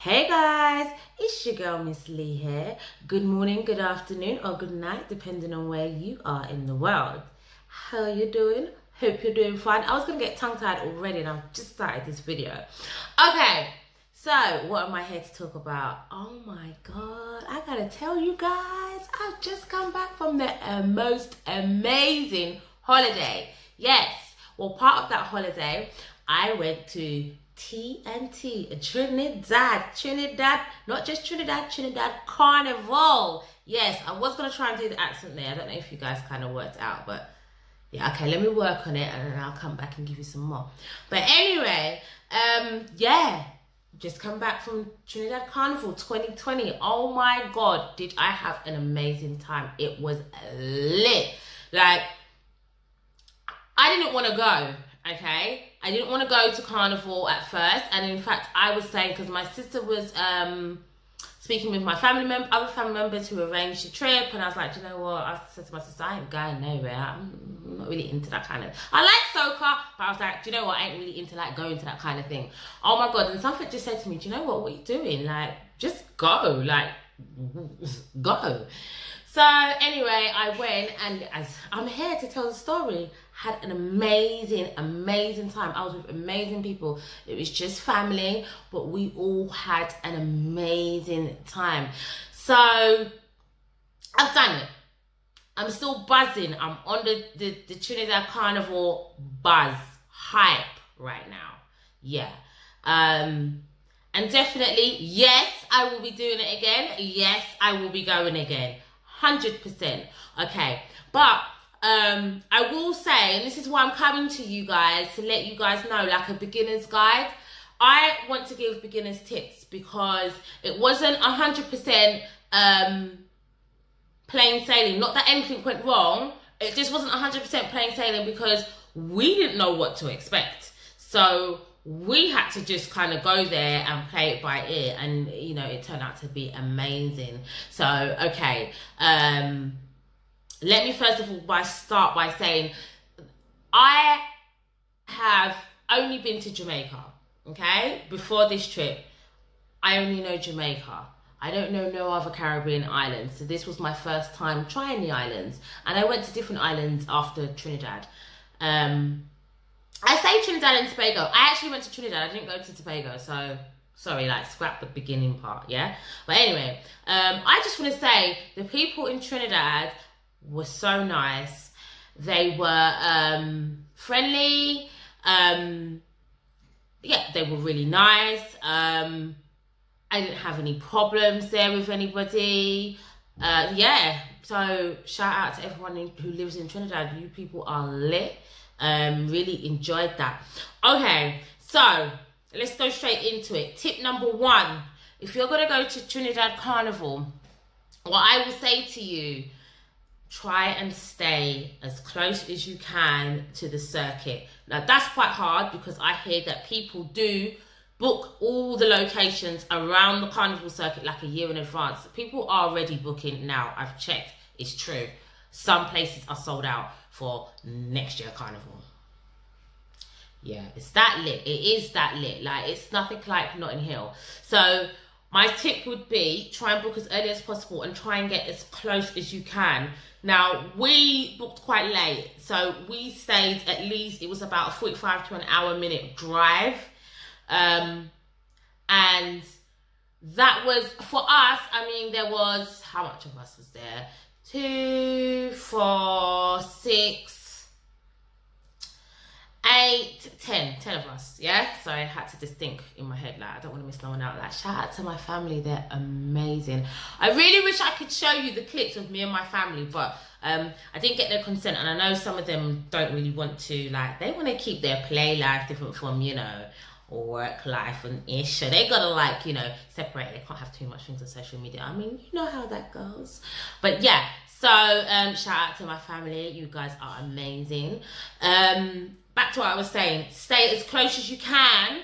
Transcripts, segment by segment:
Hey guys, it's your girl Miss Lee here. Good morning, good afternoon, or good night, depending on where you are in the world. How are you doing? Hope you're doing fine. I was gonna get tongue-tied already and I've just started this video. Okay, so what am I here to talk about? Oh my god, I gotta tell you guys, I've just come back from the most amazing holiday. Yes, well, part of that holiday, I went to TNT, Trinidad, not just Trinidad Carnival. Yes, I was going to try and do the accent there. I don't know if you guys kind of worked out, but yeah, okay, let me work on it and then I'll come back and give you some more. But anyway, yeah, just come back from Trinidad Carnival 2020. Oh my God, did I have an amazing time. It was lit. Like, I didn't want to go. Okay, I didn't want to go to Carnival at first, and in fact, I was saying, because my sister was speaking with my other family members who arranged the trip, and I was like, do you know what? I said to my sister, I ain't going nowhere. I'm not really into that kind of. I like soca, but I was like, do you know what? I ain't really into like going to that kind of thing. Oh my God! And something just said to me, do you know what? What are you doing? Like, just go. Like, go. So anyway, I went, and as I'm here to tell the story, had an amazing time. I was with amazing people. It was just family, but we all had an amazing time. So I've done it. I'm still buzzing. I'm on the Trinidad Carnival buzz hype right now. Yeah. And definitely, yes, I will be doing it again. Yes, I will be going again. 100%. Okay, but I will say, and this is why I'm coming to you guys, to let you guys know, like a beginner's guide. I want to give beginners tips because it wasn't 100% plain sailing. Not that anything went wrong, it just wasn't 100% plain sailing because we didn't know what to expect. So we had to just kind of go there and play it by ear, and you know, it turned out to be amazing. So okay, let me first of all start by saying I have only been to Jamaica. Okay, before this trip I only know Jamaica. I don't know no other Caribbean islands, so this was my first time trying the islands, and I went to different islands after Trinidad. I say Trinidad and Tobago. I actually went to Trinidad. I didn't go to Tobago. So, sorry, like, scrap the beginning part, yeah? But anyway, I just want to say the people in Trinidad were so nice. They were friendly. Yeah, they were really nice. I didn't have any problems there with anybody. Yeah, so shout out to everyone who lives in Trinidad. You people are lit. Really enjoyed that. Okay, so let's go straight into it. Tip number one, if you're gonna go to Trinidad Carnival, what I will say to you, try and stay as close as you can to the circuit. Now that's quite hard because I hear that people do book all the locations around the Carnival circuit like a year in advance. People are already booking now. I've checked, it's true. Some places are sold out for next year Carnival. Yeah, it's that lit. It is that lit. Like, it's nothing like Notting Hill. So my tip would be try and book as early as possible and try and get as close as you can. Now, we booked quite late. So we stayed at least, it was about a 45 to an hour minute drive. And that was, for us, I mean, there was, how much of us was there? 2, 4, 6, 8, 10 of us, yeah? So I had to just think in my head, like, I don't want to miss no one out. Like, shout out to my family, they're amazing. I really wish I could show you the clips of me and my family, but I didn't get their consent, and I know some of them don't really want to, like, they want to keep their play life different from, you know, work life and ish. So they gotta, like, you know, separate. They can't have too much things on social media. I mean, you know how that goes. But yeah, so shout out to my family. You guys are amazing. Back to what I was saying. Stay as close as you can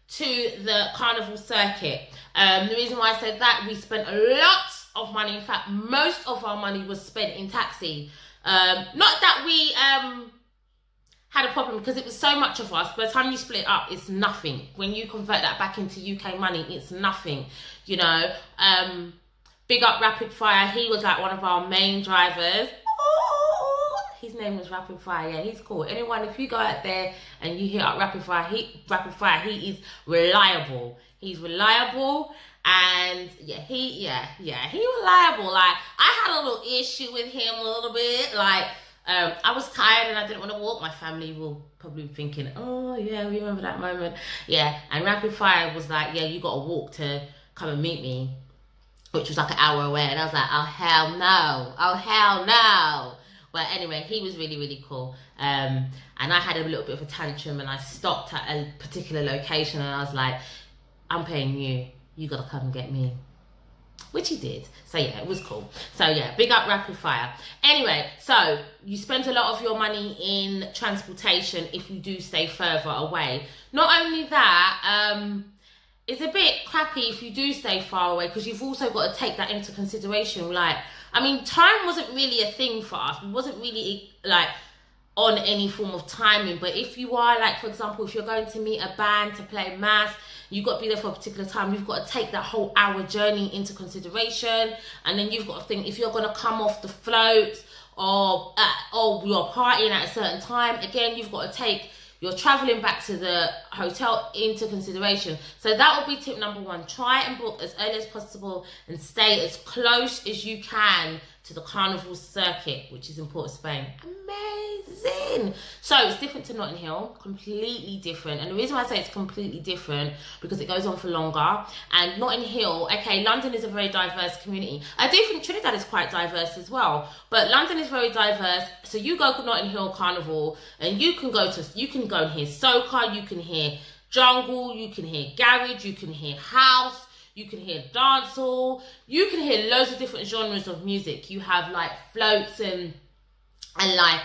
to the Carnival circuit. The reason why I said that, we spent a lot of money. In fact, most of our money was spent in taxi. Not that we had a problem because it was so much of us. By the time you split up, it's nothing. When you convert that back into UK money, it's nothing, you know. Big up Rapid Fire. He was like one of our main drivers. His name was Rapid Fire. Yeah, he's cool. Anyone, if you go out there and you hit up Rapid Fire, he is reliable. He's reliable. And yeah, he's reliable. Like, I had a little issue with him a little bit. Like, I was tired and I didn't want to walk. My family will probably be thinking, oh yeah, we remember that moment. Yeah, and Rapid Fire was like, yeah, you got to walk to come and meet me, which was like an hour away. And I was like, oh hell no, oh hell no. But anyway, he was really, really cool. And I had a little bit of a tantrum and I stopped at a particular location and I was like, I'm paying you, you got to come and get me. Which he did. So yeah, it was cool. So yeah, big up Rapid Fire. Anyway, so you spend a lot of your money in transportation if you do stay further away. Not only that, it's a bit crappy if you do stay far away because you've also got to take that into consideration. Like, I mean, time wasn't really a thing for us. We wasn't really like on any form of timing. But if you are, like, for example, if you're going to meet a band to play mass, you've got to be there for a particular time. You've got to take that whole hour journey into consideration. And then you've got to think if you're going to come off the float or you're partying at a certain time, again, you've got to take your traveling back to the hotel into consideration. So that would be tip number one. Try and book as early as possible and stay as close as you can to the Carnival circuit, which is in Port of Spain. Amazing. So it's different to Notting Hill, completely different. And the reason why I say it's completely different, because it goes on for longer. And Notting Hill, okay, London is a very diverse community. I do think Trinidad is quite diverse as well, but London is very diverse. So you go to Notting Hill Carnival and you can go and hear soca, you can hear jungle, you can hear garage, you can hear house, you can hear dancehall, you can hear loads of different genres of music. You have like floats and like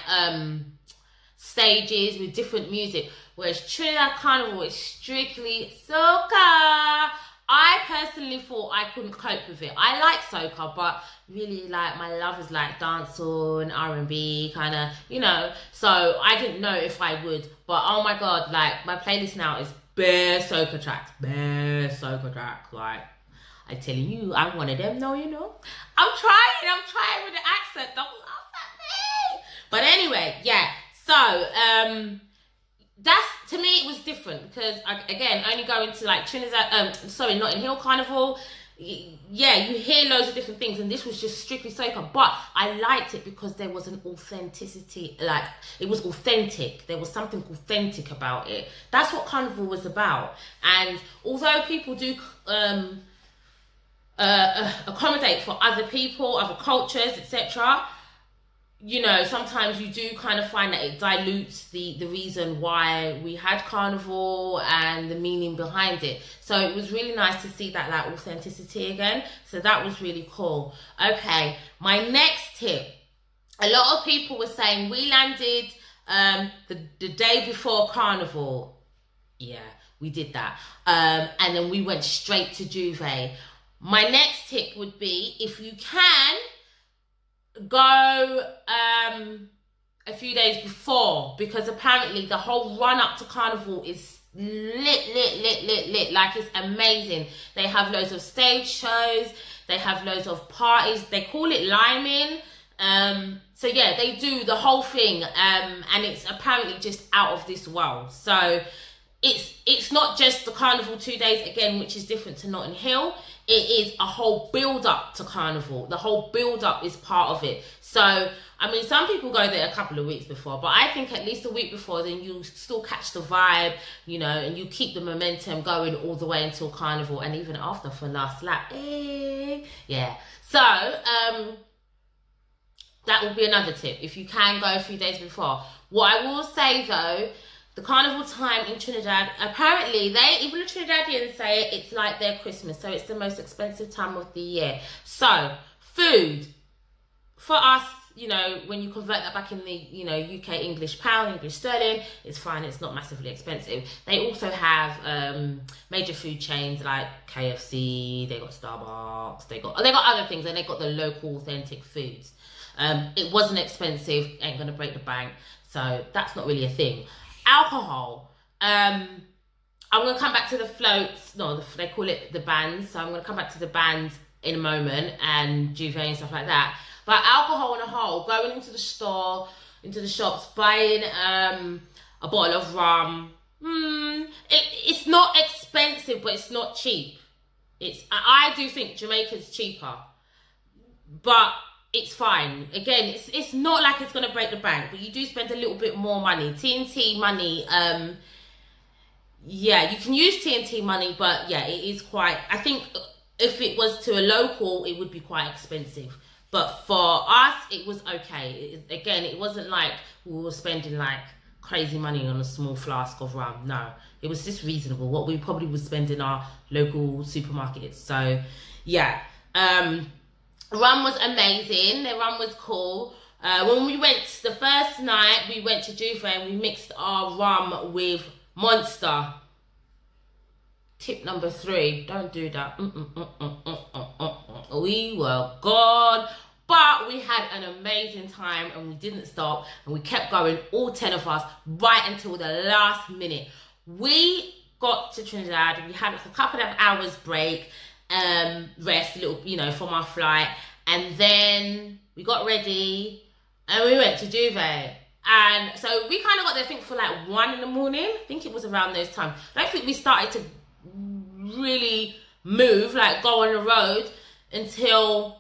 stages with different music. Whereas Trinidad Carnival is strictly soca. I personally thought I couldn't cope with it. I like soca, but really like my love is like dancehall and R&B kind of, you know. So I didn't know if I would, but oh my God, like my playlist now is bare soca tracks, like I'm telling you, I'm one of them. No, you know, I'm trying with the accent. Don't laugh at me. But anyway, yeah. So that's, to me, it was different because again, only going to like Trinidad, Notting Hill Carnival. Yeah, you hear loads of different things, and this was just strictly soca. But I liked it because there was an authenticity, like it was authentic. There was something authentic about it. That's what Carnival was about. And although people do accommodate for other people, other cultures, etc., you know, sometimes you do kind of find that it dilutes the reason why we had Carnival and the meaning behind it. So it was really nice to see that like authenticity again. So that was really cool. Okay, my next tip. A lot of people were saying we landed the day before Carnival. Yeah, we did that. And then we went straight to Juve. My next tip would be, if you can, go a few days before, because apparently the whole run up to Carnival is lit. Like, it's amazing. They have loads of stage shows, they have loads of parties, they call it liming. So yeah, they do the whole thing, and it's apparently just out of this world. So it's not just the Carnival 2 days again, which is different to Notting Hill. It is a whole build up to Carnival. The whole build up is part of it. So, I mean, some people go there a couple of weeks before, but I think at least a week before, then you still catch the vibe, you know, and you keep the momentum going all the way until Carnival, and even after for last lap. Yeah. So, that will be another tip. If you can go a few days before. What I will say though, the Carnival time in Trinidad, apparently even the Trinidadians say it's like their Christmas, so it's the most expensive time of the year. So food for us, you know, when you convert that back in the, you know, UK English pound, English sterling, it's fine. It's not massively expensive. They also have major food chains like KFC. They got Starbucks. They got other things, and they got the local authentic foods. It wasn't expensive. Ain't gonna break the bank. So that's not really a thing. Alcohol. I'm gonna come back to the floats. No, they call it the bands. So I'm gonna come back to the bands in a moment, and Juve and stuff like that. But alcohol on a whole, going into the store, into the shops, buying a bottle of rum, it's not expensive, but it's not cheap. I do think Jamaica's cheaper, but it's fine. Again, it's not like it's gonna break the bank, but you do spend a little bit more money. TNT money, yeah, you can use TNT money, but yeah, it is quite, I think if it was to a local, it would be quite expensive. But for us, it was okay. Again, it wasn't like we were spending like crazy money on a small flask of rum. No, it was just reasonable. What we probably would spend in our local supermarkets. So yeah, rum was amazing. The rum was cool. When we went the first night, we went to Juve and we mixed our rum with Monster. Tip number 3, don't do that. We were gone, but we had an amazing time and we didn't stop and we kept going, all 10 of us, right until the last minute. We got to Trinidad, we had a couple of hours break, rest, a little, you know, from our flight, and then we got ready and we went to Juve. And so we kind of got there, I think, for like 1 in the morning. I think it was around those times. I don't think we started to really move, like go on the road, until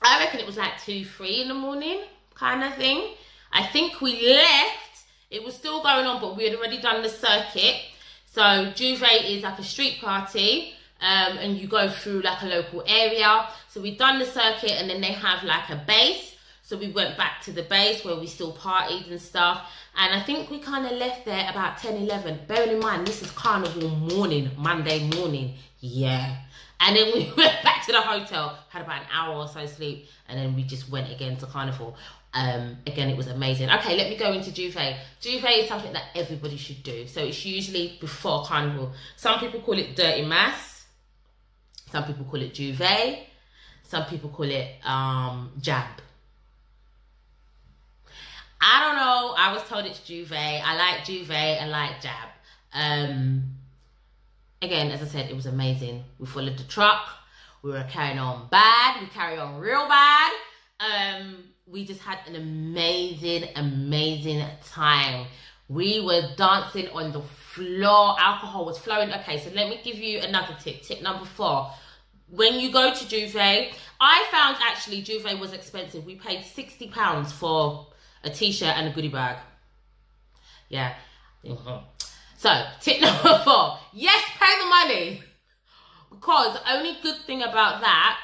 I reckon it was like 2, 3 in the morning kind of thing. I think we left, it was still going on, but we had already done the circuit. So Juve is like a street party, and you go through like a local area. So we've done the circuit, and then they have like a base. So we went back to the base where we still partied and stuff. And I think we kind of left there about 10, 11. Bearing in mind, this is carnival morning, Monday morning. Yeah. And then we went back to the hotel, had about an hour or so sleep. And then we just went again to carnival. Again, it was amazing. Okay, let me go into Juve. Juve is something that everybody should do. So it's usually before carnival. Some people call it Dirty Mass. Some people call it Juve. Some people call it Jab. I don't know. I was told it's Juve. I like Juve. I like Jab. Again, as I said, it was amazing. We followed the truck. We were carrying on bad. We carried on real bad. We just had an amazing, amazing time. We were dancing on the floor. Alcohol was flowing. Okay, so let me give you another tip. Tip number 4. When you go to Juve, I found actually Juve was expensive. We paid £60 for a t-shirt and a goodie bag. Yeah. So tip number 4, yes, pay the money, because the only good thing about that,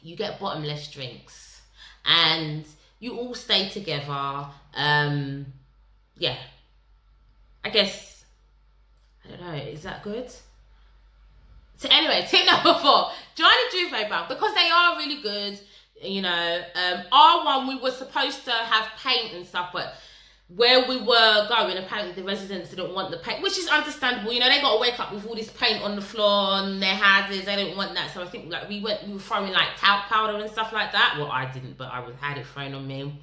you get bottomless drinks and you all stay together. Yeah, I guess, I don't know, is that good? So anyway, tip number 4, join the Juve band, because they are really good. You know, our one, we were supposed to have paint and stuff, but where we were going, apparently the residents didn't want the paint, which is understandable. You know, they got to wake up with all this paint on the floor on their houses. They didn't want that. So I think like we were throwing like talc powder and stuff like that. Well, I didn't, but I had it thrown on me.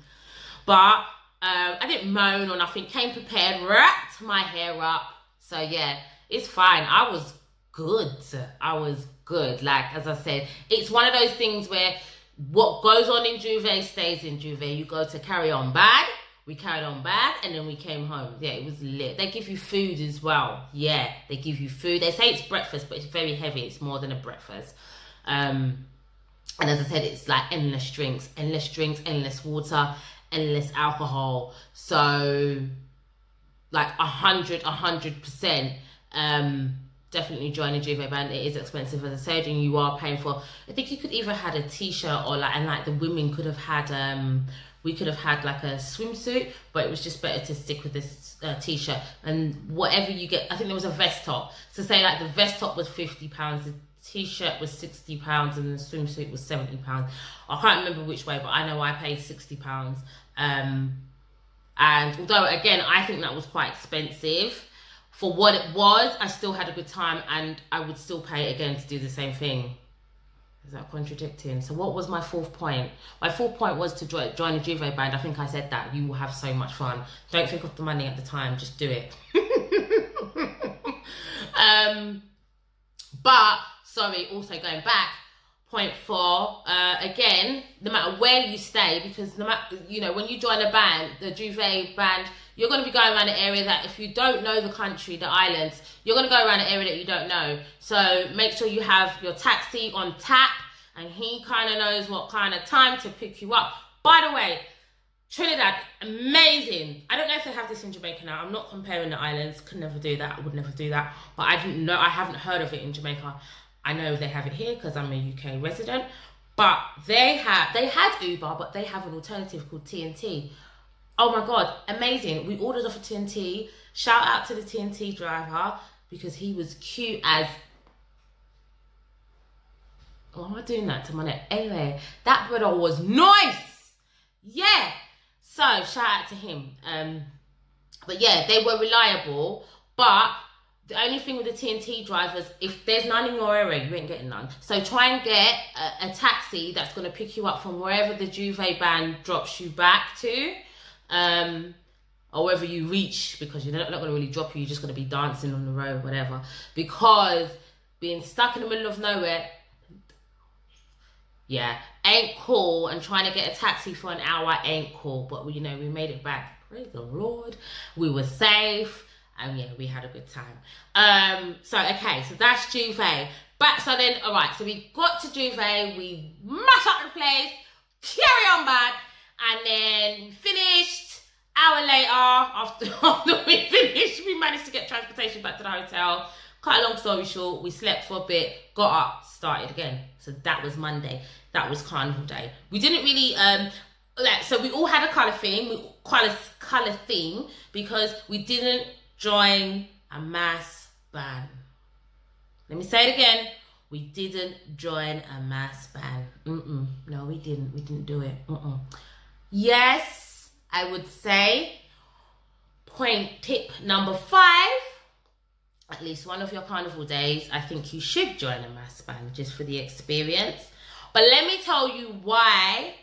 But I didn't moan or nothing. Came prepared, wrapped my hair up. So yeah, it's fine. I was good. I was good. Like, as I said, it's one of those things where what goes on in Juve stays in Juve. You go to carry on bad. We carried on bad, and then we came home. Yeah, it was lit. They give you food as well. Yeah, they give you food. They say it's breakfast, but it's very heavy. It's more than a breakfast. And as I said, it's like endless drinks, endless water, endless alcohol. So like 100%. Definitely join a Juve band. It is expensive, as I said, and you are paying for, I think you could either had a t-shirt or like, and like the women could have had, we could have had like a swimsuit, but it was just better to stick with this t-shirt. And whatever you get, I think there was a vest top. So say like the vest top was £50 a t-shirt was £60 and the swimsuit was £70. I can't remember which way, but I know I paid £60. And although, again, I think that was quite expensive, for what it was, I still had a good time, and I would still pay it again to do the same thing. Is that contradicting? So what was my fourth point? My fourth point was to join a Juve band. I think I said that. You will have so much fun. Don't think of the money at the time. Just do it. But, sorry, also going back, point 4, again, no matter where you stay, because no matter, you know, when you join a band, the Juve band, you're going to be going around an area that if you don't know the country, the islands, you're going to go around an area that you don't know. So make sure you have your taxi on tap, and he kind of knows what kind of time to pick you up. By the way, Trinidad, amazing. I don't know if they have this in Jamaica now. I'm not comparing the islands. Could never do that. I would never do that. But I didn't know. I haven't heard of it in Jamaica. I know they have it here because I'm a UK resident. But they had Uber, but they have an alternative called TNT. Oh my God, amazing. We ordered off a TNT. Shout out to the TNT driver because he was cute as... Why am I doing that to my neck? Anyway, that brother was nice. Yeah. So, shout out to him. But yeah, they were reliable. But the only thing with the TNT drivers, if there's none in your area, you ain't getting none. So try and get a taxi that's going to pick you up from wherever the Juve band drops you back to. Or wherever you reach, because you're not going to really drop you. You're just going to be dancing on the road, whatever. Because being stuck in the middle of nowhere... yeah, ain't cool, and trying to get a taxi for an hour ain't cool. But we, you know, we made it back. Praise the Lord. We were safe, and yeah, we had a good time. So okay, so that's Juve. But so then, all right, so we got to Juve, we mash up the place, carry on back, and then finished. Hour later, after we finished, we managed to get transportation back to the hotel. Cut a long story short, we slept for a bit, got up, started again. So that was Monday. That was Carnival Day. We didn't really, so we all had a colour theme, colour theme, because we didn't join a mass band. Let me say it again. We didn't join a mass band. No, we didn't. We didn't do it. Yes, I would say tip number 5. At least one of your carnival days, I think you should join a mass band just for the experience. But let me tell you why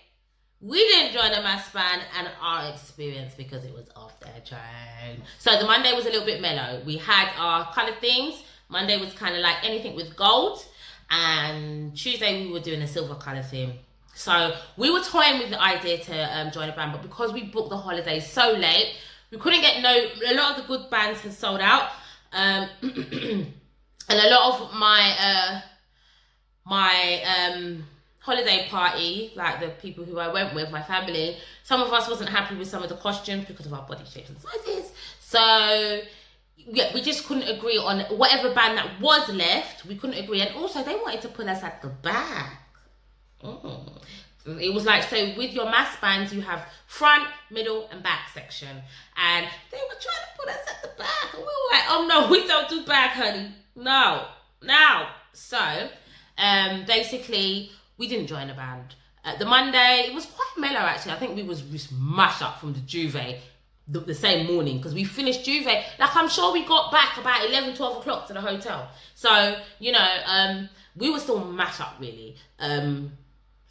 we didn't join a mass band and our experience, because it was off their chain. So the Monday was a little bit mellow. We had our colour things. Monday was kind of like anything with gold. And Tuesday we were doing a silver colour theme. So we were toying with the idea to join a band, but because we booked the holidays so late, we couldn't get a lot of the good bands had sold out. And a lot of my holiday party, like the people who I went with, my family, some of us wasn't happy with some of the costumes because of our body shapes and sizes. So yeah, we just couldn't agree on whatever band that was left. We couldn't agree, and also they wanted to put us at the back. It was like, so with your mass bands, you have front, middle, and back section. And they were trying to put us at the back. And we were like, oh no, we don't do back, honey. No. So, basically, we didn't join a band. The Monday, it was quite mellow, actually. I think we was just mashed up from the Juve the same morning, because we finished Juve. Like, I'm sure we got back about 11, 12 o'clock to the hotel. So, you know, we were still mashed up, really.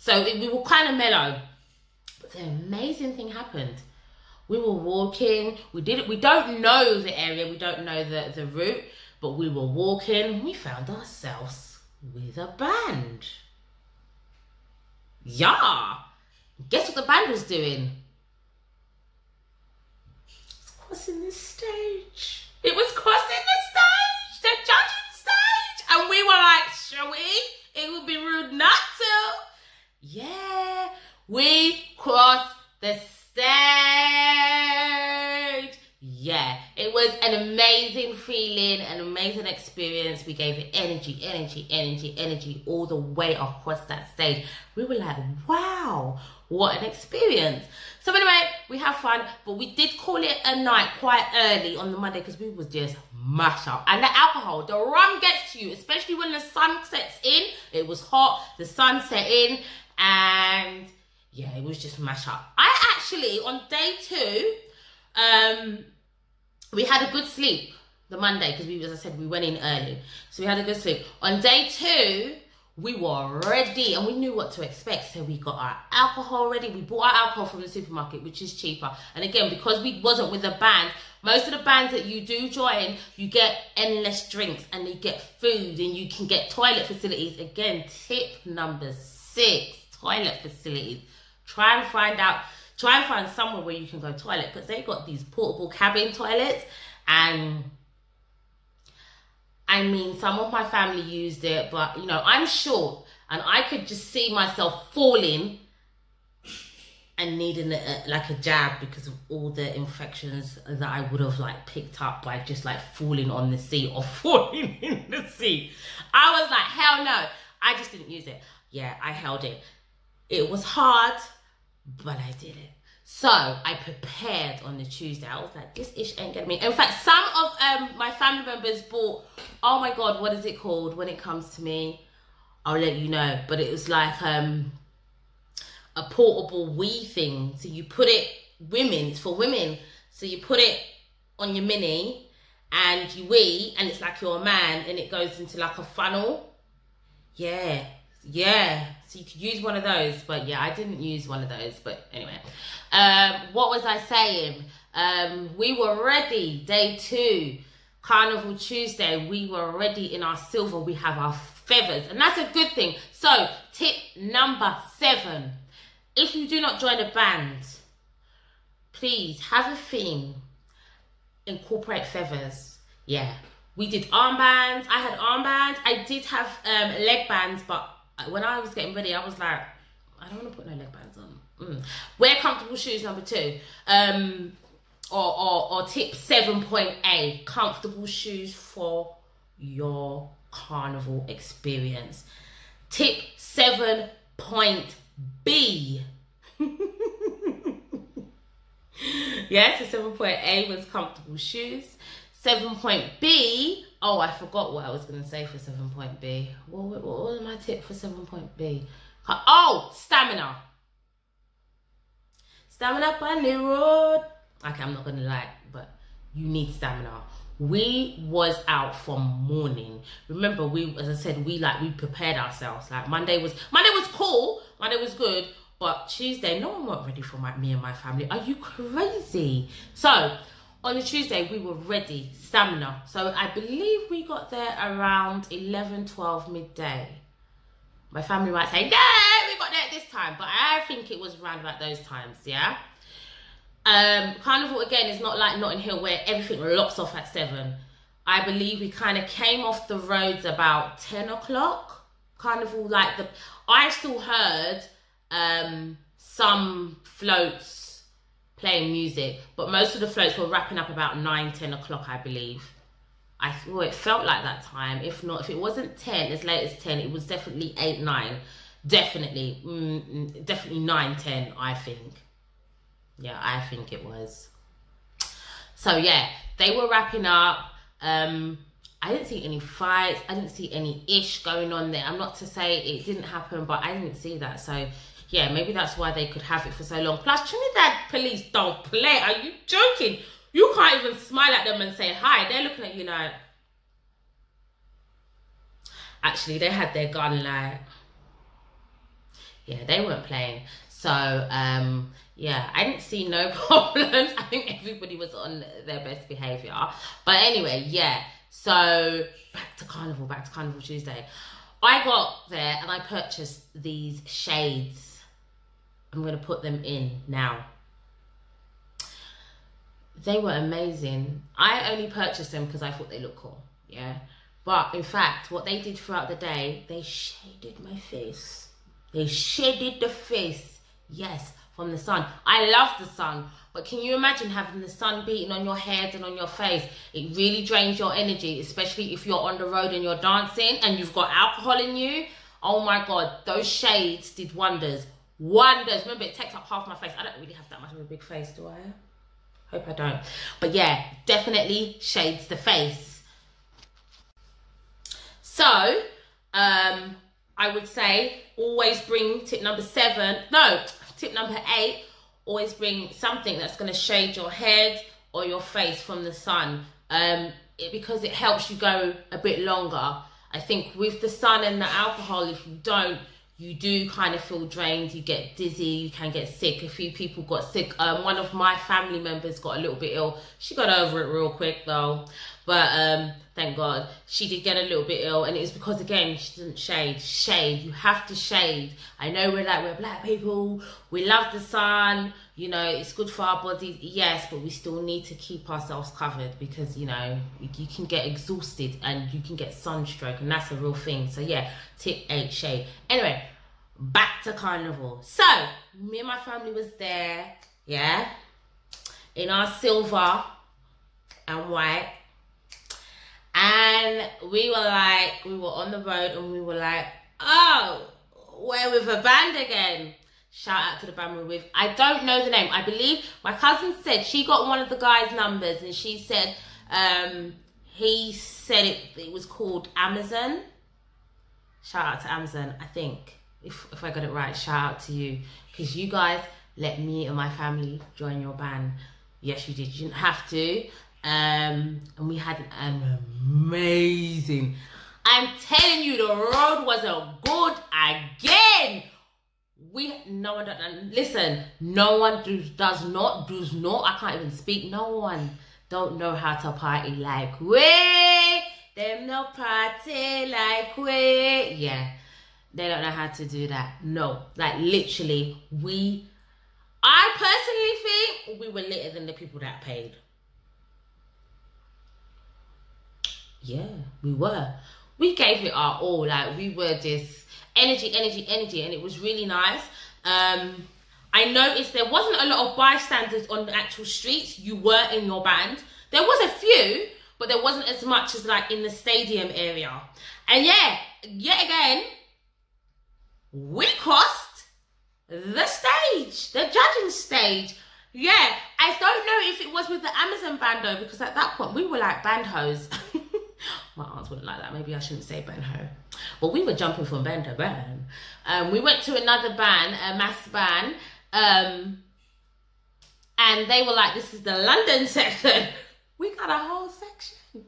We were kind of mellow. But the amazing thing happened. We were walking. We don't know the area. We don't know the route. But we were walking. And we found ourselves with a band. Yeah. Guess what the band was doing? It's crossing the stage. It was crossing the stage. The judging stage. And we were like, shall we? It would be rude not to. Yeah, we crossed the stage. Yeah, it was an amazing feeling, it an amazing experience. We gave it energy, energy, energy, energy all the way across that stage. We were like, wow, what an experience. So anyway, we have fun, but we did call it a night quite early on the Monday because we was just mashed up. And the alcohol, the rum gets to you, especially when the sun sets in. It was hot, the sun set in, and yeah, it was just mashed up. I actually, on day 2, we had a good sleep the Monday because we, as I said, we went in early. So we had a good sleep. On day 2, we were ready and we knew what to expect. So we got our alcohol ready. We bought our alcohol from the supermarket, which is cheaper. And again, because we wasn't with a band, most of the bands that you do join, you get endless drinks and you get food and you can get toilet facilities. Again, tip number 6, toilet facilities. Try and find somewhere where you can go toilet, because they got these portable cabin toilets, and I mean, some of my family used it, but you know, I'm short and I could just see myself falling and needing like a jab because of all the infections that I would have like picked up by just like falling on the seat or falling in the seat. I was like, hell no. I just didn't use it. Yeah, I held it. It was hard, but I did it. So I prepared on the Tuesday. I was like, this ish ain't getting me. In fact, some of my family members bought, oh my God, what is it called when it comes to me? I'll let you know. But it was like a portable wee thing. So you put it, it's for women. So you put it on your mini and you wee, and it's like you're a man, and it goes into like a funnel. Yeah. So you could use one of those, but yeah, I didn't use one of those. But anyway, what was I saying? We were ready. Day 2, Carnival Tuesday, we were ready in our silver. We have our feathers, and that's a good thing. So tip number 7, if you do not join a band, please have a theme, incorporate feathers. Yeah, we did armbands. I had armbands. I did have leg bands, but when I was getting ready, I was like, I don't want to put no leg bands on. Wear comfortable shoes, number 2. Or tip 7.A, comfortable shoes for your carnival experience. Tip 7.B. Yeah, so 7.A was comfortable shoes. 7.B, oh, I forgot what I was going to say for 7.B. What was my tip for 7.B? Oh, stamina. Stamina on the road. Okay, I'm not going to lie, but you need stamina. We was out from morning. Remember, as I said, we prepared ourselves. Like Monday was cool. Monday was good. But Tuesday, no one was ready for me and my family. Are you crazy? So on the Tuesday, we were ready, stamina. So I believe we got there around 11, 12 midday. My family might say, yeah, we got there at this time. But I think it was around about those times, yeah? Carnival, again, is not like Notting Hill where everything locks off at 7. I believe we kind of came off the roads about 10 o'clock. Carnival, I still heard some floats playing music, but most of the floats were wrapping up about 9, 10 o'clock, I believe. It felt like that time. If it wasn't 10, as late as 10, it was definitely 8, 9. Definitely 9, 10, I think. Yeah, I think it was. So yeah, they were wrapping up. I didn't see any fights. I didn't see any ish going on there. I'm not to say it didn't happen, but I didn't see that. So yeah, maybe that's why they could have it for so long. Plus, Trinidad police don't play. Are you joking? You can't even smile at them and say hi. They're looking at you like... Actually, they had their gun like... Yeah, they weren't playing. So, yeah, I didn't see no problems. I think everybody was on their best behaviour. But anyway, yeah. So, back to Carnival Tuesday. I got there and I purchased these shades. I'm going to put them in now. They were amazing. I only purchased them because I thought they looked cool, yeah? But in fact, what they did throughout the day, they shaded my face. They shaded the face, yes, from the sun. I love the sun, but can you imagine having the sun beating on your head and on your face? It really drains your energy, especially if you're on the road and you're dancing and you've got alcohol in you. Oh my God, those shades did wonders. Wonders. Remember, it takes up half my face. I don't really have that much of a big face, do I? Hope I don't. But yeah, definitely shades the face. So, I would say always bring tip number 8, always bring something that's going to shade your head or your face from the sun, because it helps you go a bit longer. I think with the sun and the alcohol, if you don't, you do kind of feel drained, you get dizzy, you can get sick. A few people got sick. One of my family members got a little bit ill. She got over it real quick though. But thank God, she did get a little bit ill, and it was because, again, she didn't shade. Shade, you have to shade. I know we're black people, we love the sun, you know, it's good for our bodies, yes, but we still need to keep ourselves covered, because, you know, you can get exhausted and you can get sunstroke, and that's a real thing. So yeah, tip 8, shade. Anyway, back to Carnival. So me and my family was there, yeah, in our silver and white. And we were on the road, and we were like, oh, we're with a band again. Shout out to the band we're with. I don't know the name. I believe my cousin said she got one of the guys' numbers, and she said, he said it was called Amazon. Shout out to Amazon, I think. If I got it right, shout out to you. Because you guys let me and my family join your band. Yes, you did. You didn't have to. And we had an amazing, I'm telling you, the road wasn't good again. No one does not, I can't even speak. No one don't know how to party like we. Them no party like we. Yeah, they don't know how to do that. No, like literally, I personally think we were litter than the people that paid. Yeah, we were. We gave it our all. Like, we were just energy, and it was really nice. I noticed there wasn't a lot of bystanders on the actual streets. You were in your band. There was a few, but there wasn't as much as like in the stadium area. And yeah, yet again, we crossed the stage, the judging stage. Yeah, I don't know if it was with the Amazon band though, because at that point we were like band hoes. My aunts wouldn't like that. Maybe I shouldn't say band ho. But we were jumping from band to band. We went to another band, a mass band, and they were like, this is the London section. We got a whole section.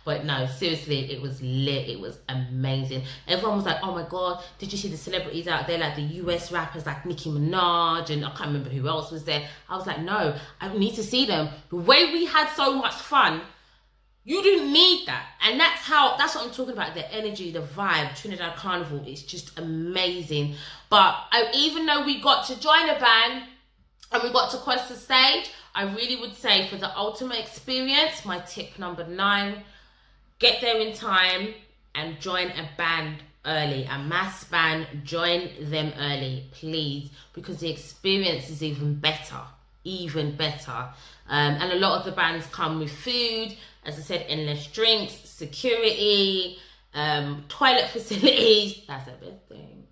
But no, seriously, it was lit. It was amazing. Everyone was like, oh my God, did you see the celebrities out there? Like the US rappers like Nicki Minaj, and I can't remember who else was there. I was like, no, I need to see them. The way we had so much fun, you didn't need that. And that's what I'm talking about, the energy, the vibe. Trinidad Carnival is just amazing. But even though we got to join a band and we got to cross the stage, I really would say for the ultimate experience, my tip number 9, get there in time and join a band early, a mass band. Join them early, please, because the experience is even better. And a lot of the bands come with food, as I said, endless drinks, security, toilet facilities. That's a big thing.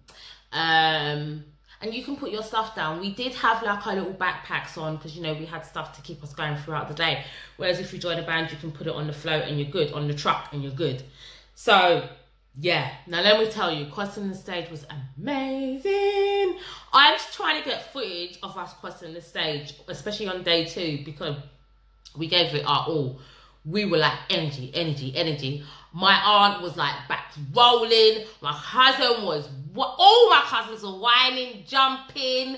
And you can put your stuff down. We did have like our little backpacks on, because, you know, we had stuff to keep us going throughout the day. Whereas if you join a band, you can put it on the float and you're good, on the truck and you're good. So yeah, now let me tell you, crossing the stage was amazing. I'm trying to get footage of us crossing the stage, especially on day 2, because we gave it our all. We were like energy. My aunt was like back rolling. My cousin was, all my cousins were whining, jumping,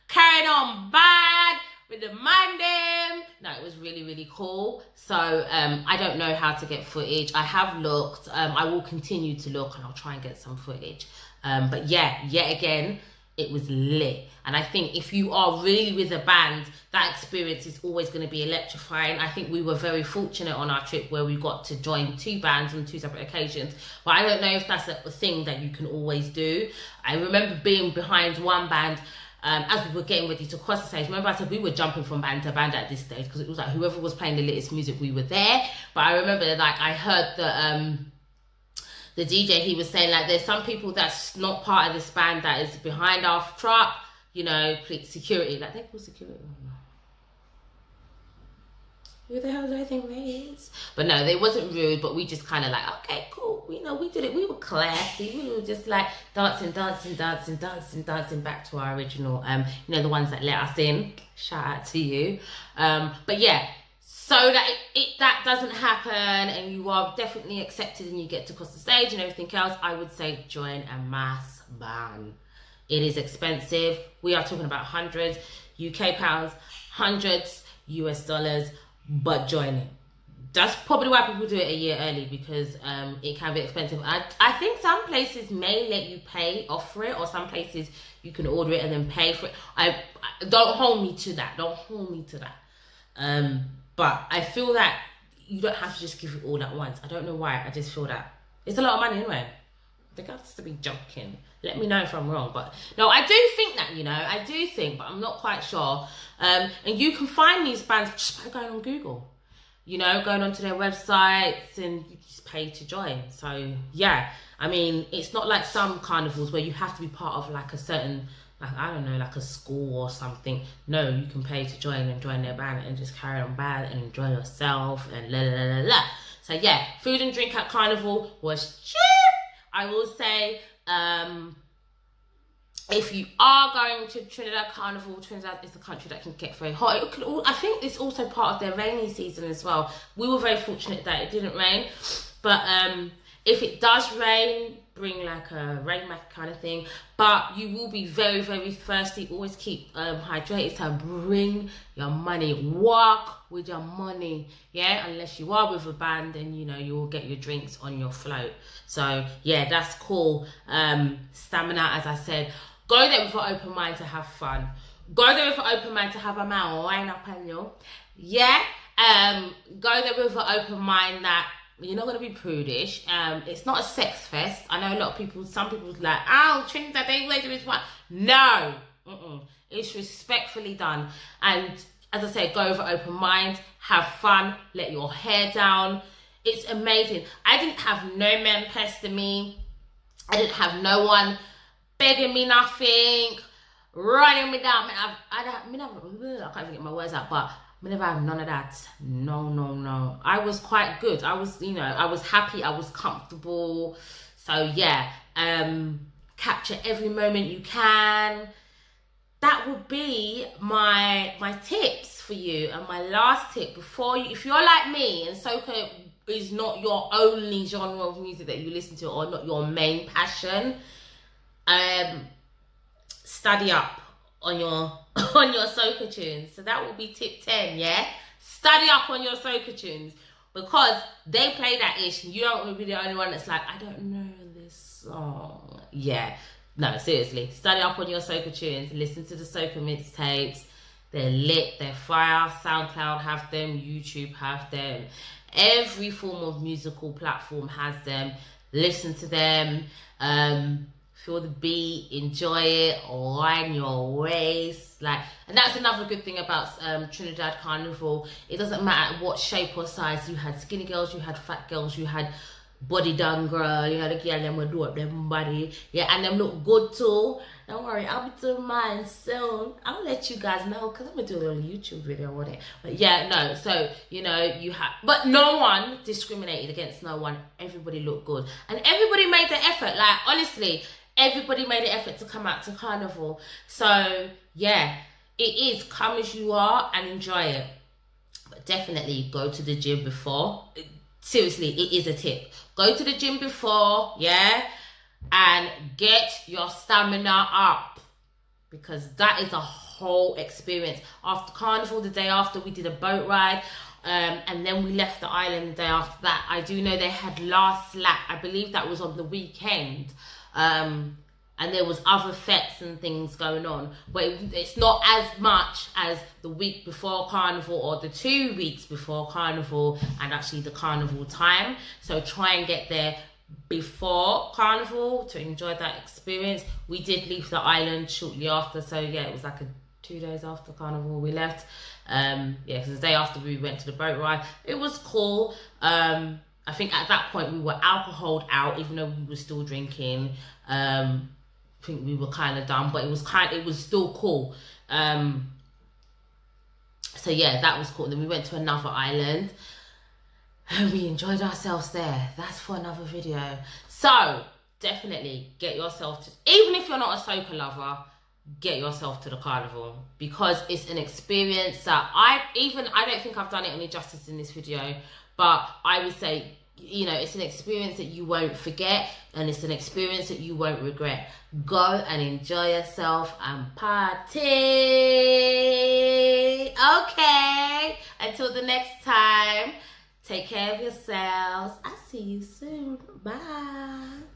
carrying on bad with the man. No, it was really cool. So I don't know how to get footage. I have looked. I will continue to look, and I'll try and get some footage. But yeah, yet again, it was lit. And I think if you are really with a band, that experience is always going to be electrifying. I think we were very fortunate on our trip where we got to join 2 bands on 2 separate occasions. But I don't know if that's a thing that you can always do. I remember being behind one band as we were getting ready to cross the stage. Remember I said we were jumping from band to band at this stage because it was like whoever was playing the latest music, we were there. But I remember that, like, I heard the DJ, he was saying, like, there's some people that's not part of this band that is behind our truck, you know, security, like they call security. Who the hell do I think that is? But no, they wasn't rude, but we just kind of like, okay, cool. You know, we did it. We were classy. We were just like dancing back to our original, you know, the ones that let us in. Shout out to you. But yeah, so that that doesn't happen and you are definitely accepted and you get to cross the stage and everything else, I would say join a mass band. It is expensive. We are talking about hundreds UK pounds, hundreds US dollars. But join it. That's probably why people do it a year early, because it can be expensive. I think some places may let you pay off for it, or some places you can order it and then pay for it. I don't hold me to that. Don't hold me to that. But I feel that you don't have to just give it all at once. I don't know why. I just feel that it's a lot of money anyway. They got to be joking. Let me know if I'm wrong, but no, I do think that, you know, I do think, but I'm not quite sure. And you can find these bands just by going on Google, you know, going onto their websites, and you just pay to join. So yeah, I mean, it's not like some carnivals where you have to be part of like a certain, like, I don't know, like a school or something. No, you can pay to join and join their band and just carry on band and enjoy yourself and la la la la. So yeah, food and drink at Carnival was cheap. I will say, if you are going to Trinidad Carnival, Trinidad is the country that can get very hot. It could I think it's also part of their rainy season as well. We were very fortunate that it didn't rain. But if it does rain, bring like a rain mat kind of thing. But you will be very, very thirsty. Always keep hydrated. So bring your money. Walk with your money. Yeah, unless you are with a band, and you know, you will get your drinks on your float. So yeah, that's cool. Stamina, as I said. Go there with an open mind to have fun. Go there with an open mind to have a man wine up on you. Yeah. Go there with an open mind that you're not going to be prudish. It's not a sex fest. I know a lot of people, some people like, oh, Trinidad, they wait this one. No. It's respectfully done. And as I said, go with an open mind. Have fun. Let your hair down. It's amazing. I didn't have no men pester me. I didn't have no one begging me nothing, running me down. I can't even get my words out, but I never had none of that. No. I was quite good. I was, you know, I was happy. I was comfortable. So yeah, capture every moment you can. That would be my tips for you. And my last tip, before you, if you're like me and soca is not your only genre of music that you listen to, or not your main passion, study up on your soca tunes. So that will be tip 10. Yeah, study up on your soca tunes, because they play that ish and you don't want to be the only one that's like, I don't know this song. Yeah, no, seriously, study up on your soca tunes. Listen to the soca mixtapes. They're lit, they're fire. SoundCloud have them, YouTube have them, every form of musical platform has them. Listen to them. Feel the beat, enjoy it, line your waist, like, and that's another good thing about Trinidad Carnival. It doesn't matter what shape or size. You had skinny girls, you had fat girls, you had body down girl, you had a girl them would do up them body, yeah, and them look good too. Don't worry, I'll be doing mine soon. I'll let you guys know, because I'm gonna do a little YouTube video on it. But yeah, no, so you know, you have, but no one discriminated against no one. Everybody looked good, and everybody made the effort. Like, honestly, everybody made an effort to come out to Carnival. So yeah, it is come as you are and enjoy it. But definitely go to the gym before. Seriously, it is a tip. Go to the gym before, yeah, and get your stamina up, because that is a whole experience. After Carnival, the day after, we did a boat ride. And then we left the island the day after that. I do know they had last lap. I believe that was on the weekend. And there was other fetes and things going on, but it's not as much as the week before Carnival or the 2 weeks before Carnival and actually the Carnival time. So try and get there before Carnival to enjoy that experience. We did leave the island shortly after, so yeah, it was like 2 days after Carnival we left. Yeah, because the day after we went to the boat ride. It was cool. I think at that point we were alcoholed out, even though we were still drinking. I think we were kind of done, but it was still cool. So yeah, that was cool. Then we went to another island and we enjoyed ourselves there. That's for another video. So definitely get yourself to, even if you're not a soca lover, get yourself to the Carnival, because it's an experience that I don't think I've done it any justice in this video, but I would say, you know, it's an experience that you won't forget, and it's an experience that you won't regret. Go and enjoy yourself and party. Okay, until the next time, take care of yourselves. I'll see you soon. Bye.